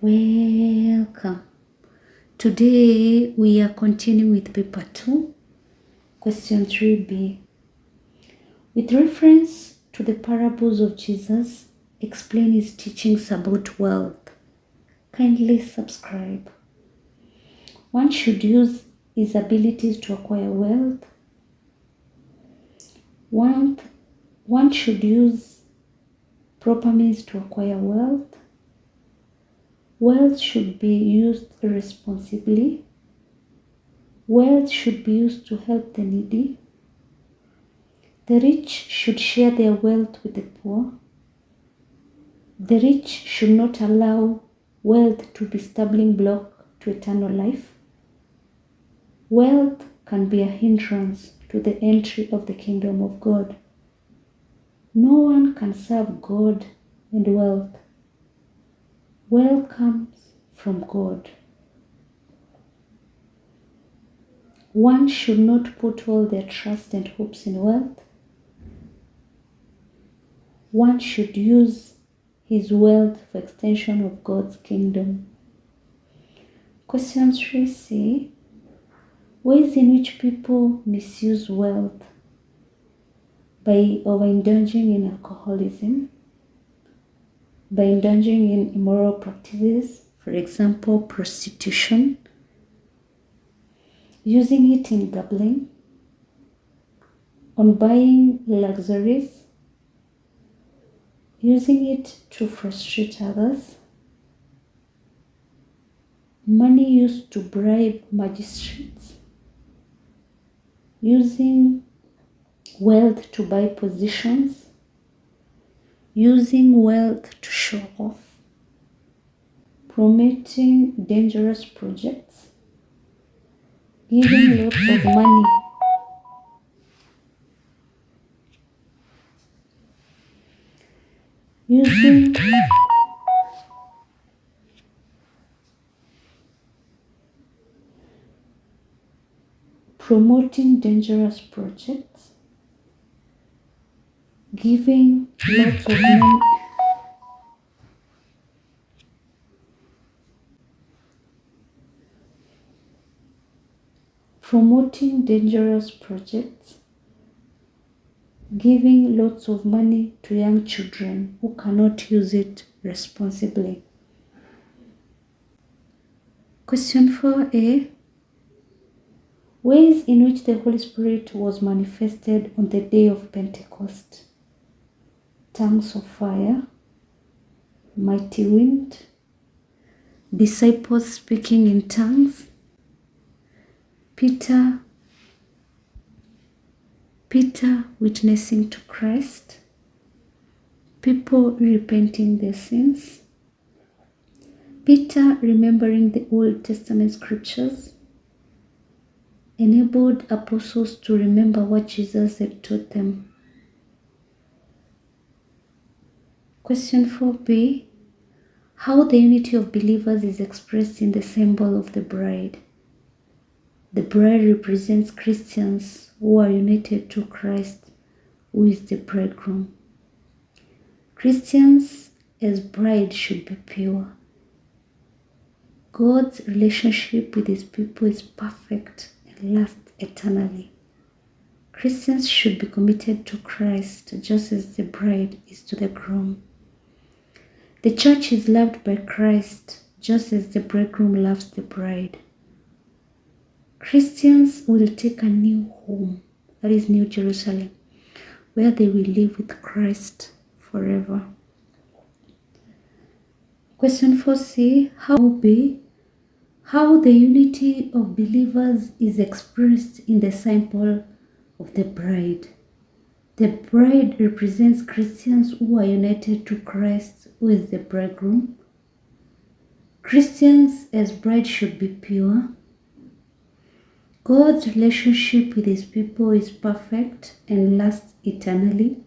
Welcome. Today we are continuing with paper 2, question 3b. With reference to the parables of Jesus, explain his teachings about wealth. Kindly subscribe. One should use his abilities to acquire wealth. One should use proper means to acquire wealth. Wealth should be used responsibly. Wealth should be used to help the needy. The rich should share their wealth with the poor. The rich should not allow wealth to be stumbling block to eternal life. Wealth can be a hindrance to the entry of the kingdom of God. No one can serve God and wealth. Wealth comes from God. One should not put all their trust and hopes in wealth. One should use his wealth for extension of God's kingdom. Question 3c. Ways in which people misuse wealth: by overindulging in alcoholism, by indulging in immoral practices, for example, prostitution, using it in gambling, on buying luxuries, using it to frustrate others, money used to bribe magistrates, using wealth to buy positions, using wealth to show off, promoting dangerous projects, giving lots of money, promoting dangerous projects, giving lots of money, promoting dangerous projects, giving lots of money to young children who cannot use it responsibly. Question 4a. Ways in which the Holy Spirit was manifested on the day of Pentecost: tongues of fire, mighty wind, disciples speaking in tongues, Peter witnessing to Christ, people repenting their sins, Peter remembering the Old Testament scriptures, enabled apostles to remember what Jesus had taught them. Question 4b. How the unity of believers is expressed in the symbol of the bride. The bride represents Christians who are united to Christ, who is the bridegroom. Christians as bride should be pure. God's relationship with his people is perfect and lasts eternally. Christians should be committed to Christ just as the bride is to the groom. The church is loved by Christ just as the bridegroom loves the bride. Christians will take a new home, that is New Jerusalem, where they will live with Christ forever. Question 4c. How the unity of believers is expressed in the symbol of the bride. The bride represents Christians who are united to Christ, who is the bridegroom. Christians as bride should be pure. God's relationship with his people is perfect and lasts eternally.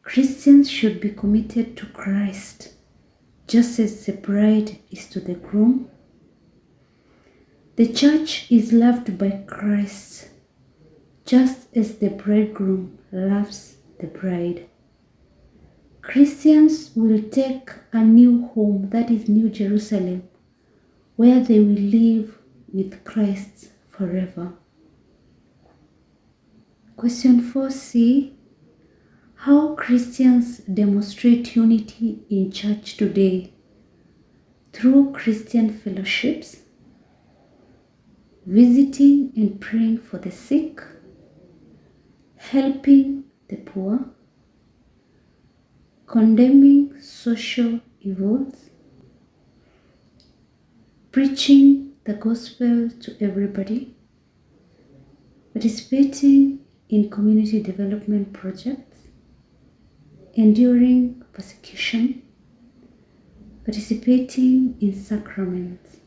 Christians should be committed to Christ, just as the bride is to the groom. The church is loved by Christ, just as the bridegroom loves the bride. Christians will take a new home, that is New Jerusalem, where they will live with Christ forever. Question 4C. How Christians demonstrate unity in church today? Through Christian fellowships, visiting and praying for the sick, helping the poor, condemning social evils, preaching the gospel to everybody, participating in community development projects, enduring persecution, participating in sacraments.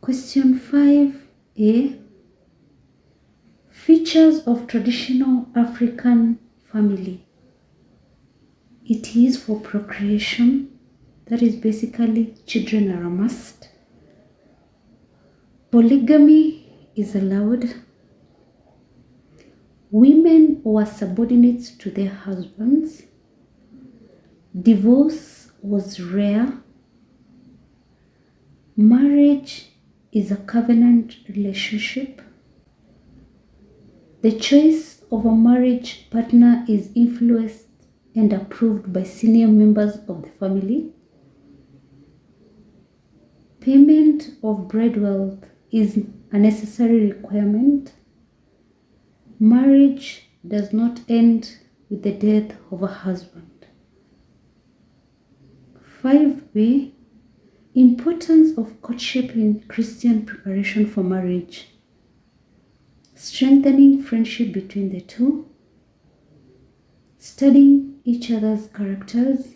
Question 5A. Features of traditional African family. It is for procreation, that is basically children are a must. Polygamy is allowed. Women were subordinates to their husbands. Divorce was rare. Marriage is a covenant relationship. The choice of a marriage partner is influenced and approved by senior members of the family. Payment of bride wealth is a necessary requirement. Marriage does not end with the death of a husband. 5B. Importance of courtship in Christian preparation for marriage. Strengthening friendship between the two. Studying each other's characters.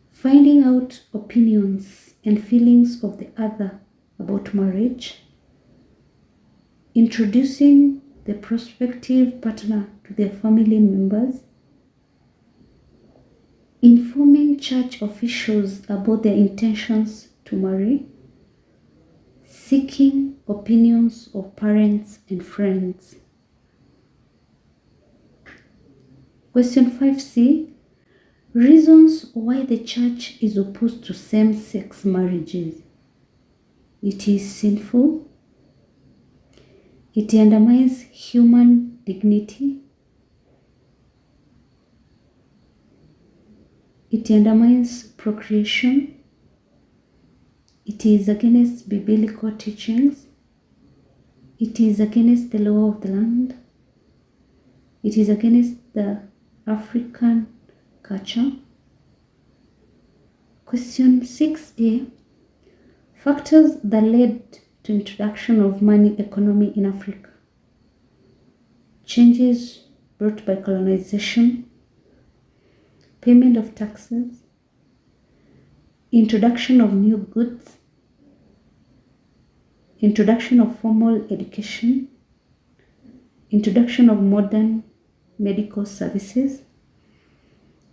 Finding out opinions and feelings of the other about marriage. Introducing the prospective partner to their family members. Informing church officials about their intentions to marry. Seeking opinions of parents and friends. Question 5C. Reasons why the church is opposed to same-sex marriages. It is sinful. It undermines human dignity. It undermines procreation. It is against biblical teachings. It is against the law of the land. It is against the African culture. Question 6A. Factors that led to introduction of money economy in Africa. Changes brought by colonization. Payment of taxes. Introduction of new goods. Introduction of formal education. Introduction of modern medical services.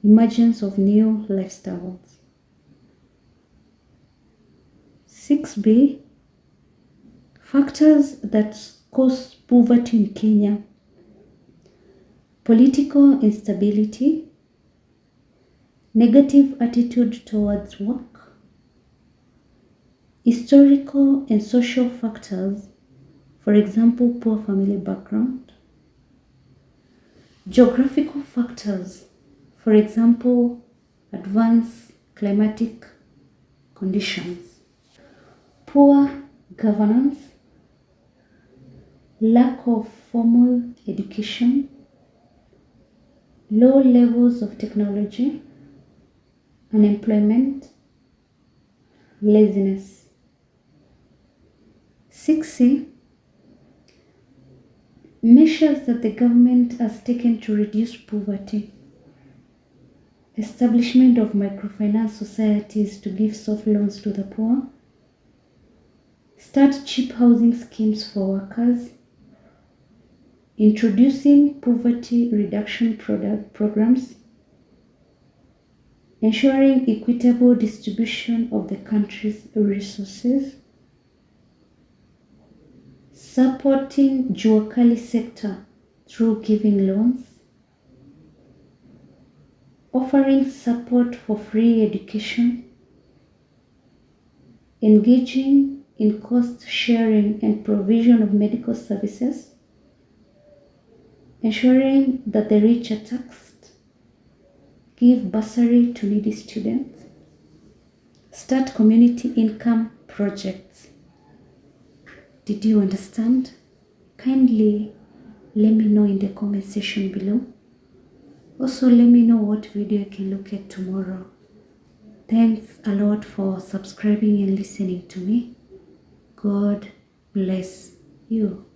Emergence of new lifestyles. 6B. Factors that cause poverty in Kenya. Political instability. Negative attitude towards work. Historical and social factors, for example, poor family background. Geographical factors, for example, advanced climatic conditions. Poor governance. Lack of formal education. Low levels of technology. Unemployment. Laziness. 6C. Measures that the government has taken to reduce poverty. Establishment of microfinance societies to give soft loans to the poor. Start cheap housing schemes for workers. Introducing poverty reduction programs. Ensuring equitable distribution of the country's resources. Supporting K.C.S.E sector through giving loans. offering support for free education, engaging in cost sharing and provision of medical services, ensuring that the rich are taxed, give bursary to needy students, start community income projects. Did you understand? Kindly let me know in the comment section below. Also, let me know what video I can look at tomorrow. Thanks a lot for subscribing and listening to me. God bless you.